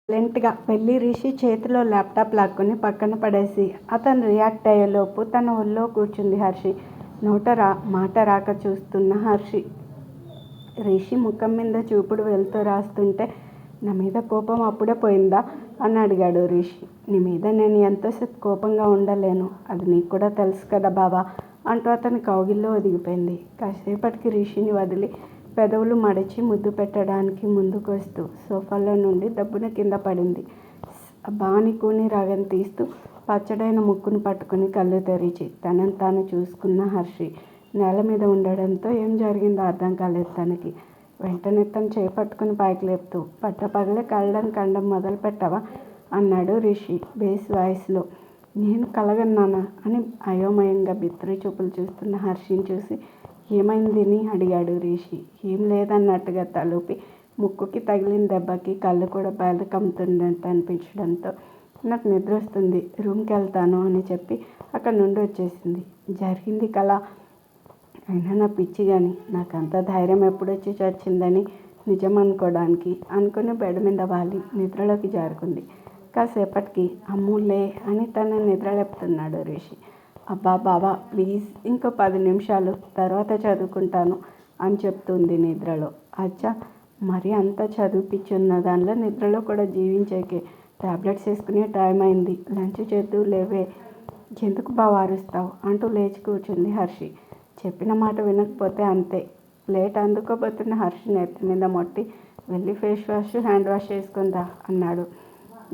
సైలెంట్గా వెళ్ళి రిషి చేతిలో ల్యాప్టాప్ లాక్కుని పక్కన పడేసి అతను రియాక్ట్ అయ్యేలోపు తన ఒళ్ళో కూర్చుంది హర్షి. మాట రాక చూస్తున్న హర్షి రిషి ముఖం మీద చూపుడు వేలుతో రాస్తుంటే, నా మీద కోపం అప్పుడే పోయిందా అని అడిగాడు రిషి. నీ మీద నేను ఎంతోసేపు కోపంగా ఉండలేను, అది నీకు కూడా తెలుసు కదా బావా అంటూ అతని కౌగిల్లో ఒదిగిపోయింది. కాసేపటికి రిషిని వదిలి పెదవులు మడిచి ముద్దు పెట్టడానికి ముందుకు వస్తూ సోఫాలో నుండి దబ్బున కింద పడింది. బాని కూని రాగం తీస్తూ పచ్చడైన ముక్కును పట్టుకుని కళ్ళు తెరిచి తనని తాను చూసుకున్న హర్షి నేల మీద ఉండడంతో ఏం జరిగిందో అర్థం కాలేదు తనకి. వెంటనే తను చేపట్టుకుని పైకి లేపుతూ, పట్టపగలే కండం మొదలు పెట్టవా అన్నాడు రిషి బేస్ వాయిస్లో. నేను కలగన్నానా అని అయోమయంగా బిత్తిరి చూపులు చూస్తున్న హర్షిని చూసి, ఏమైంది అని అడిగాడు రిషి. ఏం లేదన్నట్టుగా తలూపి ముక్కుకి తగిలిన దెబ్బకి కళ్ళు కూడా బయలు కమ్ముతున్నట్టు అనిపించడంతో, నాకు నిద్ర వస్తుంది, రూమ్కి వెళ్తాను అని చెప్పి అక్కడి నుండి వచ్చేసింది. జరిగింది కళ అయినా నా పిచ్చి కానీ నాకంత ధైర్యం ఎప్పుడొచ్చి చచ్చిందని నిజం అనుకోవడానికి అనుకుని బెడ్ మీద వాలి నిద్రలోకి జారుకుంది. కాసేపటికి అమ్ములే అని తన నిద్రలేపుతున్నాడు రిషి. అబ్బా బావా ప్లీజ్ ఇంకో 10 నిమిషాలు తర్వాత చదువుకుంటాను అని చెప్తుంది నిద్రలో. అచ్చా, మరి అంత చదివిపిచ్చున్న దానిలో నిద్రలో కూడా జీవించేకే టాబ్లెట్స్ వేసుకునే టైం అయింది, లంచ్ చేద్దు లేవే. ఎందుకు బాగా అరుస్తావు అంటూ లేచి కూర్చుంది హర్షి. చెప్పిన మాట వినకపోతే అంతే. ప్లేట్ అందుకోబోతున్న హర్షి నెత్తి మీద మొట్టి, వెళ్ళి ఫేస్ వాష్ హ్యాండ్ వాష్ చేసుకుందా అన్నాడు.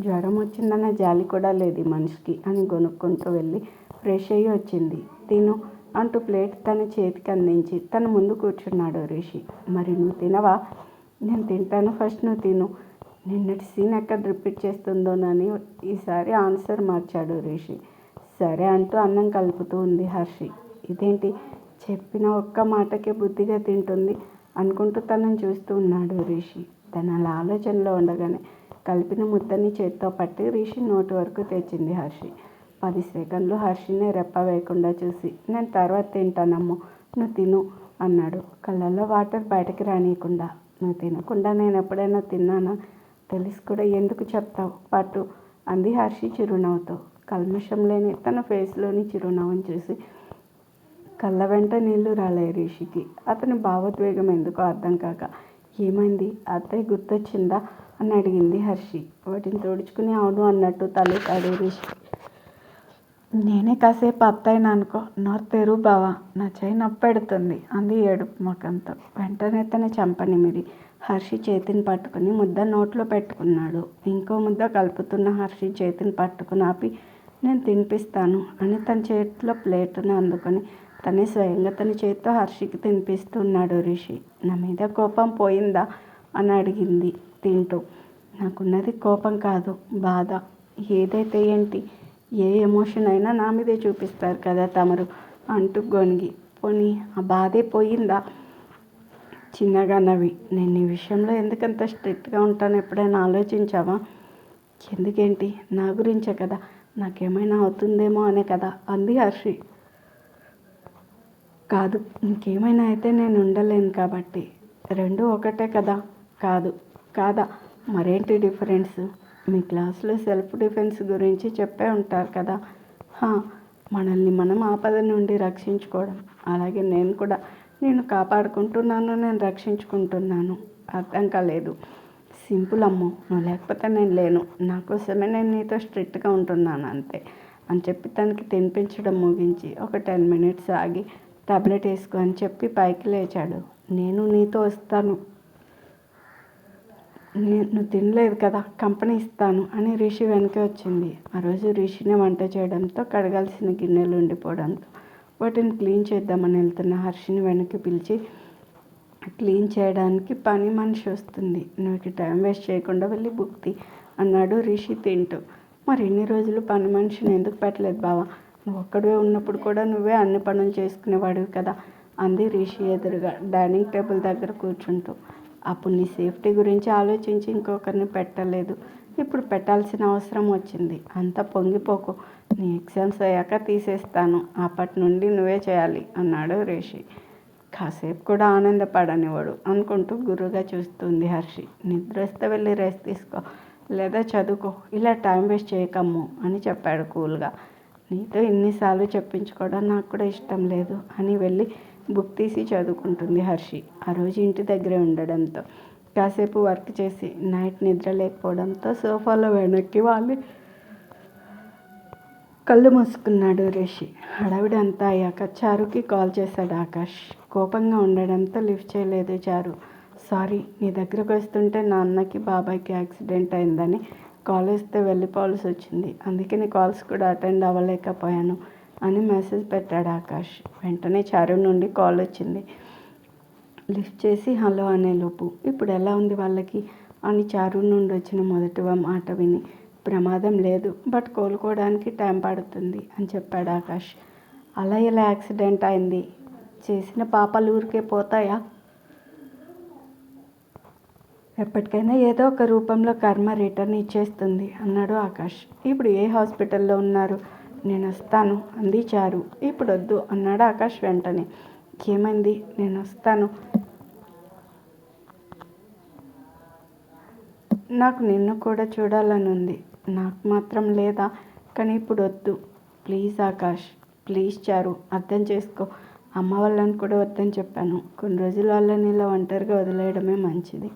జ్వరం వచ్చిందన్న జాలి కూడా లేదు ఈ మనిషికి అని గొనుక్కుంటూ వెళ్ళి ఫ్రెష్ అయ్యి వచ్చింది. తిను అంటూ ప్లేట్ తన చేతికి అందించి తన ముందు కూర్చున్నాడు రిషి. మరి నువ్వు తినవా? నేను తింటాను, ఫస్ట్ నువ్వు తిను. నిన్నటి సీన్ ఎక్కడ రిపీట్ చేస్తుందోనని ఈసారి ఆన్సర్ మార్చాడు రిషి. సరే అంటూ అన్నం కలుపుతూ ఉంది హర్షి. ఇదేంటి చెప్పిన ఒక్క మాటకే బుద్ధిగా తింటుంది అనుకుంటూ తనని చూస్తూ ఉన్నాడు రిషి. తన అలా ఆలోచనలో ఉండగానే కలిపిన ముద్దని చేత్తో పట్టి రిషి నోటి వరకు తెచ్చింది హర్షి. 10 సెకండ్లు హర్షిని రెప్ప వేయకుండా చూసి, నేను తర్వాత తింటానమ్మో, నువ్వు తిను అన్నాడు కళ్ళల్లో వాటర్ బయటకి రానియకుండా. నువ్వు తినకుండా నేను ఎప్పుడైనా తిన్నానా? తెలిసి కూడా ఎందుకు చెప్తావు పట్టు అంది హర్షి చిరునవ్వుతో. కల్మషం లేని తన ఫేస్లోని చిరునవ్వుని చూసి కళ్ళ వెంట నీళ్లు రాలే రిషికి. అతని భావోద్వేగం ఎందుకో అర్థం కాక, ఏమైంది అత్తయ్య గుర్తొచ్చిందా అని అడిగింది హర్షి. వాటిని తుడుచుకుని అవును అన్నట్టు తలూపాడు రిషి. నేనే కాసేపు అత్తయ్యను అనుకో, నోరు తెరువు బావా, నా చేయి నొప్పెడుతుంది అంది ఏడుపు ముఖంతో. వెంటనే తన చెంపనిమిరి హర్షి చేతిని పట్టుకుని ముద్ద నోట్లో పెట్టుకున్నాడు. ఇంకో ముద్ద కలుపుతున్న హర్షి చేతిని పట్టుకుని ఆపి, నేను తినిపిస్తాను అని తన చేతిలో ప్లేటును అందుకొని తనే స్వయంగా తన చేతితో హర్షికి తినిపిస్తున్నాడు రిషి. నా మీద కోపం పోయిందా అని అడిగింది తింటూ. నాకున్నది కోపం కాదు, బాధ. ఏదైతే ఏంటి, ఏ ఎమోషన్ అయినా నా మీదే చూపిస్తారు కదా తమరు అంటూ గొనిగి, పోనీ ఆ బాధే పోయిందా? చిన్నగా నవ్వి, నేను ఈ విషయంలో ఎందుకంత స్ట్రిక్ట్గా ఉంటాను ఎప్పుడైనా ఆలోచించావా? ఎందుకేంటి, నా గురించే కదా, నాకేమైనా అవుతుందేమో అనే కదా అంది హర్షి. కాదు, ఇంకేమైనా అయితే నేను ఉండలేను కాబట్టి. రెండు ఒకటే కదా? కాదా? మరేంటి డిఫరెన్స్? మీ క్లాస్లో సెల్ఫ్ డిఫెన్స్ గురించి చెప్పే ఉంటారు కదా. మనల్ని మనం ఆపద నుండి రక్షించుకోవడం. అలాగే నేను కూడా నేను కాపాడుకుంటున్నాను, నేను రక్షించుకుంటున్నాను. అర్థం కాలేదు. సింపుల్ అమ్మో, నువ్వు లేకపోతే నేను లేను, నా కోసమే నేను నీతో స్ట్రిక్ట్గా ఉంటున్నాను అంతే అని చెప్పి తనకి తినిపించడం ముగించి ఒక 10 మినిట్స్ ఆగి టాబ్లెట్ వేసుకో అని చెప్పి పైకి లేచాడు. నేను నీతో వస్తాను, నువ్వు తినలేదు కదా, కంపెనీ ఇస్తాను అని రిషి వెనక వచ్చింది. ఆ రోజు రిషిని వంట చేయడంతో కడగాల్సిన గిన్నెలు ఉండిపోవడంతో వాటిని క్లీన్ చేద్దామని వెళ్తున్న హర్షిని వెనక్కి పిలిచి, క్లీన్ చేయడానికి పని మనిషి వస్తుంది, నువ్వు టైం వేస్ట్ చేయకుండా వెళ్ళి బుక్ తీ అన్నాడు రిషి తింటూ. మరి ఇన్ని రోజులు పని మనిషిని ఎందుకు పెట్టలేదు బావా? నువ్వు ఒక్కడివే ఉన్నప్పుడు కూడా నువ్వే అన్ని పనులు చేసుకునేవాడివి కదా అంది రిషి ఎదురుగా డైనింగ్ టేబుల్ దగ్గర కూర్చుంటూ. అప్పుడు నీ సేఫ్టీ గురించి ఆలోచించి ఇంకొకరిని పెట్టలేదు, ఇప్పుడు పెట్టాల్సిన అవసరం వచ్చింది. అంతా పొంగిపోకు, నీ ఎగ్జామ్స్ అయ్యాక తీసేస్తాను, అప్పటి నుండి నువ్వే చేయాలి అన్నాడు రిషి. కాసేపు కూడా ఆనందపడనివాడు అనుకుంటూ గుర్రుగా చూస్తుంది హర్షి. నిద్ర వస్తే వెళ్ళి రెస్ట్ తీసుకో, లేదా చదువుకో, ఇలా టైం వేస్ట్ చేయకమ్ము అని చెప్పాడు కూల్గా. నీతో ఇన్నిసార్లు చెప్పించుకోవడం నాకు కూడా ఇష్టం లేదు అని వెళ్ళి బుక్ తీసి చదువుకుంటుంది హర్షి. ఆ రోజు ఇంటి దగ్గరే ఉండడంతో కాసేపు వర్క్ చేసి నైట్ నిద్ర లేకపోవడంతో సోఫాలో వెనక్కి వాలి కళ్ళు మూసుకున్నాడు రిషి. హడావిడి అంతా అయ్యాక చారుకి కాల్ చేశాడు ఆకాష్. కోపంగా ఉండడంతో లిఫ్ట్ చేయలేదు చారు. సారీ, నీ దగ్గరకు వస్తుంటే నాన్నకి బాబాయ్కి యాక్సిడెంట్ అయిందని కాల్ వస్తే వెళ్ళిపోవాల్సి వచ్చింది, అందుకే నీ కాల్స్ కూడా అటెండ్ అవ్వలేకపోయాను అని మెసేజ్ పెట్టాడు ఆకాష్. వెంటనే చారు నుండి కాల్ వచ్చింది. లిఫ్ట్ చేసి హలో అనేలోపు ఇప్పుడు ఎలా ఉంది వాళ్ళకి అని చారు నుండి వచ్చిన మొదటి మాట విని, ప్రమాదం లేదు, బట్ కోలుకోవడానికి టైం పడుతుంది అని చెప్పాడు ఆకాష్. అలా ఎలా యాక్సిడెంట్ అయింది? చేసిన పాపాలు ఊరికే పోతాయా? ఎప్పటికైనా ఏదో ఒక రూపంలో కర్మ రిటర్న్ ఇచ్చేస్తుంది అన్నాడు ఆకాష్. ఇప్పుడు ఏ హాస్పిటల్లో ఉన్నారు? నేను వస్తాను అంది చారు. ఇప్పుడు వద్దు అన్నాడు ఆకాష్ వెంటనే. ఏమైంది? నేను వస్తాను, నాకు నిన్ను కూడా చూడాలని ఉంది. నాకు మాత్రం లేదా? కానీ ఇప్పుడు వద్దు ప్లీజ్ ఆకాష్, ప్లీజ్ చారు, అర్థం చేసుకో. అమ్మ వాళ్ళని కూడా వద్దని చెప్పాను. కొన్ని రోజులు వాళ్ళని ఇలా ఒంటరిగా వదిలేయడమే మంచిది.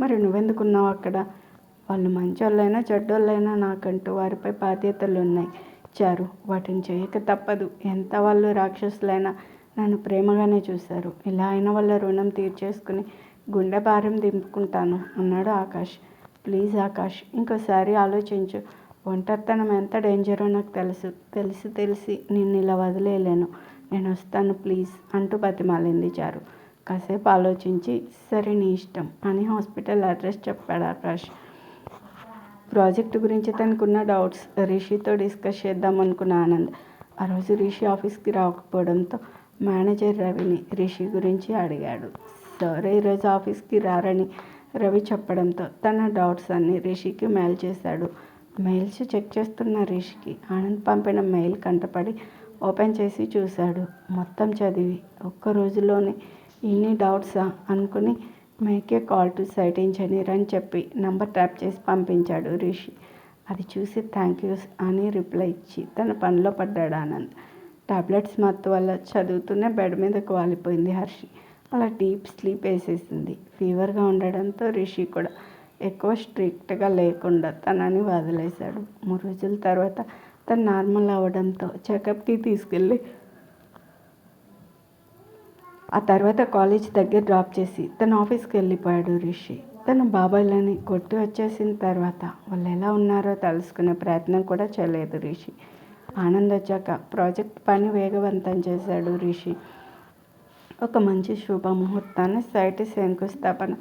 మరి నువ్వెందుకున్నావు అక్కడ? వాళ్ళు మంచోళ్ళైనా చెడ్డోళ్ళైనా నాకంటూ వారిపై బాధ్యతలు ఉన్నాయి చారు, వాటిని చేయక తప్పదు. ఎంత వాళ్ళు రాక్షసులైనా నన్ను ప్రేమగానే చూశారు. ఇలా అయిన వాళ్ళ రుణం తీర్చేసుకుని గుండె భారం దింపుకుంటాను అన్నాడు ఆకాష్. ప్లీజ్ ఆకాష్, ఇంకోసారి ఆలోచించు. ఒంటరితనం ఎంత డేంజరో నాకు తెలిసి నిన్ను ఇలా వదిలేయలేను. నేను వస్తాను ప్లీజ్ అంటూ బతిమాలింది చారు. కాసేపు ఆలోచించి సరే నీ ఇష్టం అని హాస్పిటల్ అడ్రస్ చెప్పాడు ఆకాష్. ప్రాజెక్టు గురించి తనకున్న డౌట్స్ రిషితో డిస్కస్ చేద్దాం అనుకున్న ఆనంద్ ఆ రోజు రిషి ఆఫీస్కి రాకపోవడంతో మేనేజర్ రవిని రిషి గురించి అడిగాడు. సరే ఈరోజు ఆఫీస్కి రారని రవి చెప్పడంతో తన డౌట్స్ అన్నీ రిషికి మెయిల్ చేశాడు. మెయిల్స్ చెక్ చేస్తున్న రిషికి ఆనంద్ పంపిన మెయిల్ కంటపడి ఓపెన్ చేసి చూశాడు. మొత్తం చదివి ఒక్క రోజులోనే ఇన్ని డౌట్సా అనుకుని మేకే కాల్ టు సైట్ ఇంజనీర్ అని చెప్పి నంబర్ ట్యాప్ చేసి పంపించాడు రిషి. అది చూసి థ్యాంక్ యూస్ అని రిప్లై ఇచ్చి తన పనిలో పడ్డాడు ఆనంద్. టాబ్లెట్స్ మత్తు వల్ల చదువుతూనే బెడ్ మీదకు వాలిపోయింది హర్షి. అలా డీప్ స్లీప్ వేసేసింది. ఫీవర్గా ఉండడంతో రిషి కూడా ఎక్కువ స్ట్రిక్ట్గా లేకుండా తనని వదిలేశాడు. 3 రోజుల తర్వాత తను నార్మల్ అవ్వడంతో చెకప్కి తీసుకెళ్ళి ఆ తర్వాత కాలేజ్ దగ్గర డ్రాప్ చేసి తన ఆఫీస్కి వెళ్ళిపోయాడు రిషి. తన బాబాయ్లని కొట్టి వచ్చేసిన తర్వాత వాళ్ళు ఎలా ఉన్నారో తెలుసుకునే ప్రయత్నం కూడా చేయలేదు రిషి. ఆనంద్ వచ్చాక ప్రాజెక్ట్ పని వేగవంతం చేశాడు రిషి. ఒక మంచి శుభముహూర్తాన్ని సైట్ శంకుస్థాపన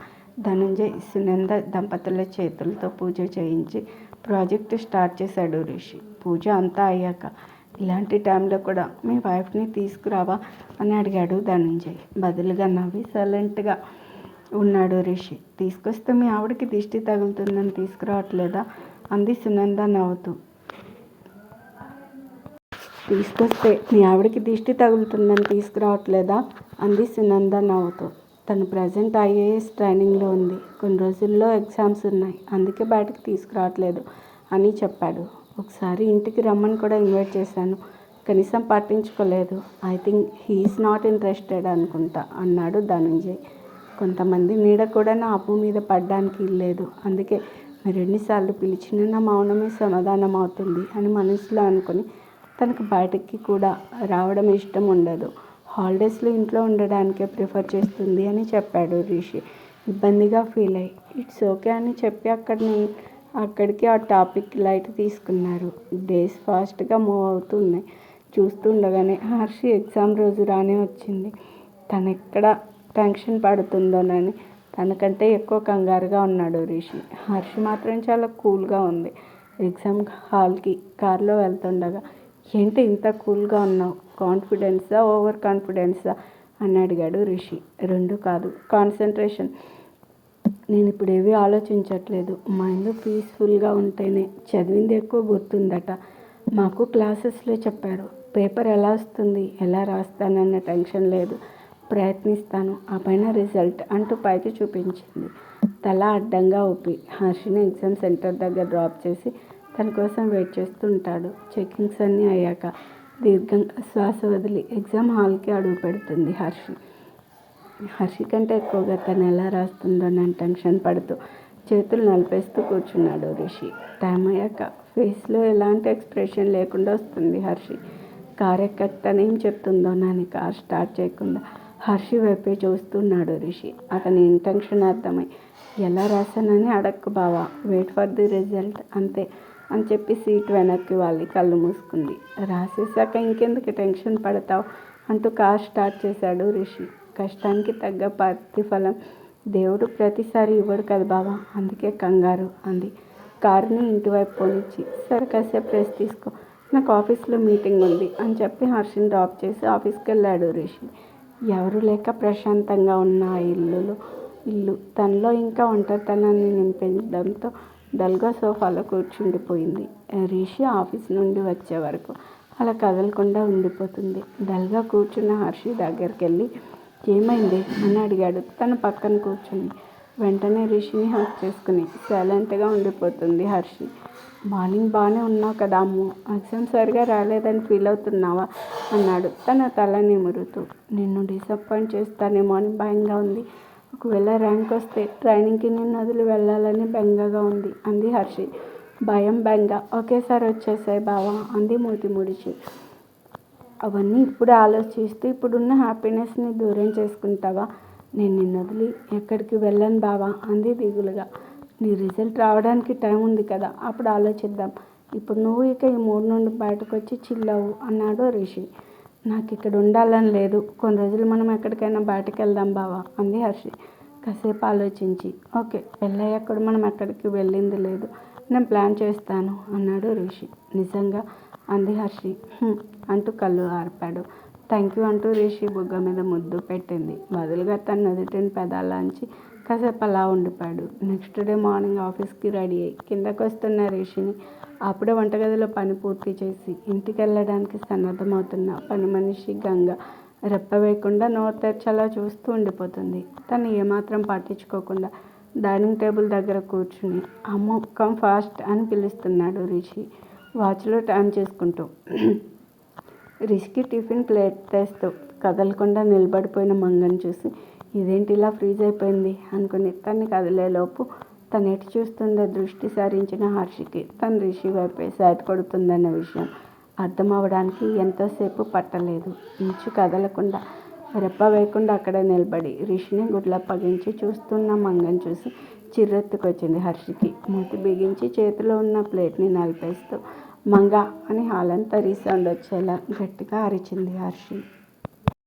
ధనుంజయ్ సునంద దంపతుల చేతులతో పూజ చేయించి ప్రాజెక్టు స్టార్ట్ చేశాడు రిషి. పూజ అంతా అయ్యాక ఇలాంటి టైంలో కూడా మీ వైఫ్ని తీసుకురావా అని అడిగాడు ధనుంజయ్. బదులుగా నవ్వి సైలెంట్గా ఉన్నాడు రిషి. తీసుకొస్తే మీ ఆవిడకి దిష్టి తగులుతుందని తీసుకురావట్లేదా అంది సునంద నవ్వుతూ. తీసుకొస్తే మీ ఆవిడకి దిష్టి తగులుతుందని తీసుకురావట్లేదా అంది సునంద నవ్వుతూ. తను ప్రజెంట్ ఐఏఎస్ ట్రైనింగ్లో ఉంది, కొన్ని రోజుల్లో ఎగ్జామ్స్ ఉన్నాయి, అందుకే బయటకు తీసుకురావట్లేదు అని చెప్పాడు. ఒకసారి ఇంటికి రమ్మని కూడా ఇన్వైట్ చేశాను, కనీసం పట్టించుకోలేదు. I think he's not interested అనుకుంటా అన్నాడు ధనుంజయ్. కొంతమంది నీడ కూడా నా అప్పు మీద పడ్డానికి లేదు, అందుకే మీరు ఎన్నిసార్లు పిలిచినా నా మౌనమే సమాధానం అవుతుంది అని మనసులో అనుకుని తనకు బయటికి కూడా రావడం ఇష్టం ఉండదు. హాలిడేస్లో ఇంట్లో ఉండడానికే ప్రిఫర్ చేస్తుంది అని చెప్పాడు రిషి. ఇబ్బందిగా ఫీల్ అయ్యి ఇట్స్ ఓకే అని చెప్పి అక్కడికి ఆ టాపిక్ లైట్ తీసుకున్నారు. డేస్ ఫాస్ట్గా మూవ్ అవుతున్నాయి. చూస్తుండగానే హర్షి ఎగ్జామ్ రోజు రానే వచ్చింది. తను ఎక్కడ టెన్షన్ పడుతుందోనని తనకంటే ఎక్కువ కంగారుగా ఉన్నాడు రిషి. హర్షి మాత్రం చాలా కూల్గా ఉంది. ఎగ్జామ్ హాల్కి కారులో వెళ్తుండగా ఏంటి ఇంత కూల్గా ఉన్నావు, కాన్ఫిడెన్సా ఓవర్ కాన్ఫిడెన్సా అని అడిగాడు రిషి. 2 కాదు, కాన్సన్ట్రేషన్. నేను ఇప్పుడు ఏవి ఆలోచించట్లేదు. మైండ్ పీస్ఫుల్గా ఉంటేనే చదివింది ఎక్కువ గుర్తుందట. మాకు క్లాసెస్లో చెప్పారు. పేపర్ ఎలా వస్తుంది, ఎలా రాస్తానన్న టెన్షన్ లేదు. ప్రయత్నిస్తాను, ఆ పైన రిజల్ట్ అంటూ పైకి చూపించింది. తల అడ్డంగా ఊపి హర్షిని ఎగ్జామ్ సెంటర్ దగ్గర డ్రాప్ చేసి తన కోసం వెయిట్ చేస్తూ ఉంటాడు. చెకింగ్స్ అన్నీ అయ్యాక దీర్ఘంగా శ్వాస వదిలి ఎగ్జామ్ హాల్కి అడుగు పెడుతుంది హర్షి కంటే ఎక్కువగా తను ఎలా రాస్తుందో నేను టెన్షన్ పడుతూ చేతులు నలిపేస్తూ కూర్చున్నాడు రిషి. టైం అయ్యాక ఫేస్లో ఎలాంటి ఎక్స్ప్రెషన్ లేకుండా వస్తుంది హర్షి. కార్ ఎక్కాక తనేం చెప్తుందో నాని కార్ స్టార్ట్ చేయకుండా హర్షి వైపే చూస్తున్నాడు రిషి. అతని ఇంటెన్షన్ అర్థమై ఎలా రాశానని అడక్కు బావా, వెయిట్ ఫర్ ది రిజల్ట్ అంతే అని చెప్పి సీట్ వెనక్కి వాళ్ళి కళ్ళు మూసుకుంది. రాసేసాక ఇంకెందుకు టెన్షన్ పడతావు అంటూ కార్ స్టార్ట్ చేశాడు రిషి. కష్టానికి తగ్గ ప్రతిఫలం దేవుడు ప్రతిసారి ఇవ్వడు కదా బావా, అందుకే కంగారు అంది కారుని ఇంటివైపు పోనిచ్చి. సరే కాసేపు రెస్ట్ తీసుకో, నాకు ఆఫీస్లో మీటింగ్ ఉంది అని చెప్పి హర్షిని డ్రాప్ చేసి ఆఫీస్కి వెళ్ళాడు రిషి. ఎవరు లేక ప్రశాంతంగా ఉన్న ఆ ఇల్లు తనలో ఇంకా ఒంటరితనాన్ని నింపడంతో డల్గా సోఫాలో కూర్చుండిపోయింది. రిషి ఆఫీస్ నుండి వచ్చే వరకు అలా కదలకుండా ఉండిపోతుంది. డల్గా కూర్చున్న హర్షి దగ్గరికి వెళ్ళి ఏమైంది అని అడిగాడు. తన పక్కన కూర్చుని వెంటనే రిషిని హక్ చేసుకుని సైలెంట్గా ఉండిపోతుంది హర్షి. మార్నింగ్ బాగానే ఉన్నావు కదా అమ్ము, ఎగ్జామ్ సరిగా రాలేదని ఫీల్ అవుతున్నావా అన్నాడు తన తల నిమురుతూ. నిన్ను డిసప్పాయింట్ చేస్తానేమో అని భయంగా ఉంది. ఒకవేళ ర్యాంక్ వస్తే ట్రైనింగ్కి నిన్ను వదిలి వెళ్ళాలని బెంగగా ఉంది అంది హర్షి. భయం బెంగ ఒకేసారి వచ్చేసాయి బావా అంది మూతి ముడిచి. అవన్నీ ఇప్పుడే ఆలోచిస్తూ ఇప్పుడున్న హ్యాపీనెస్ని దూరం చేసుకుంటావా? నేను నిన్ను వదిలి ఎక్కడికి వెళ్ళను బావా అంది దిగులుగా. నీ రిజల్ట్ రావడానికి టైం ఉంది కదా, అప్పుడు ఆలోచిద్దాం. ఇప్పుడు నువ్వు ఇక ఈ మూడు నుండి బయటకు వచ్చి చిల్లవు అన్నాడు రిషి. నాకు ఇక్కడ ఉండాలని లేదు, కొన్ని రోజులు మనం ఎక్కడికైనా బయటకు వెళ్దాం బావా అంది హర్షి కాసేపు ఆలోచించి. ఓకే, పెళ్ళయ్యాక కూడా మనం ఎక్కడికి వెళ్ళింది లేదు, నేను ప్లాన్ చేస్తాను అన్నాడు రిషి. నిజంగా అంది హర్షి అంటూ కళ్ళు ఆర్పాడు. థ్యాంక్ యూ అంటూ రిషి బుగ్గ మీద ముద్దు పెట్టింది. బదులుగా తన నుదుటిని పెదాలాంచి కాసేపు అలా ఉండిపోయాడు. నెక్స్ట్ డే మార్నింగ్ ఆఫీస్కి రెడీ అయ్యి కిందకు వస్తున్న రిషిని అప్పుడే వంటగదిలో పని పూర్తి చేసి ఇంటికి వెళ్ళడానికి సన్నద్ధమవుతున్న పని మనిషి గంగ రెప్ప వేయకుండా నోరు తెరిచేలా చూస్తూ ఉండిపోతుంది. తను ఏమాత్రం పట్టించుకోకుండా డైనింగ్ టేబుల్ దగ్గర కూర్చుని అమ్మో కమ్ ఫాస్ట్ అని పిలుస్తున్నాడు రిషి వాచ్లో టైం చేసుకుంటూ. రిషికి టిఫిన్ ప్లేట్ తెస్తూ కదలకుండా నిలబడిపోయిన మంగని చూసి ఇదేంటి ఇలా ఫ్రీజ్ అయిపోయింది అనుకుని తన్ని కదిలేలోపు తను ఎటు చూస్తుందో దృష్టి సారించిన హర్షికి తను రిషి వైపే సైట్ కొడుతుందన్న విషయం అర్థం అవ్వడానికి ఎంతోసేపు పట్టలేదు. ఇంచు కదలకుండా రెప్ప వేయకుండా అక్కడే నిలబడి రిషిని గుడ్లప్పగించి చూస్తున్న మంగని చూసి చిర్రెత్తుకొచ్చింది హర్షికి. మూతి బిగించి చేతిలో ఉన్న ప్లేట్ని నలిపేస్తూ మంగ అని హాలంతా రీసౌండ్ వచ్చేలా గట్టిగా అరిచింది హర్షి.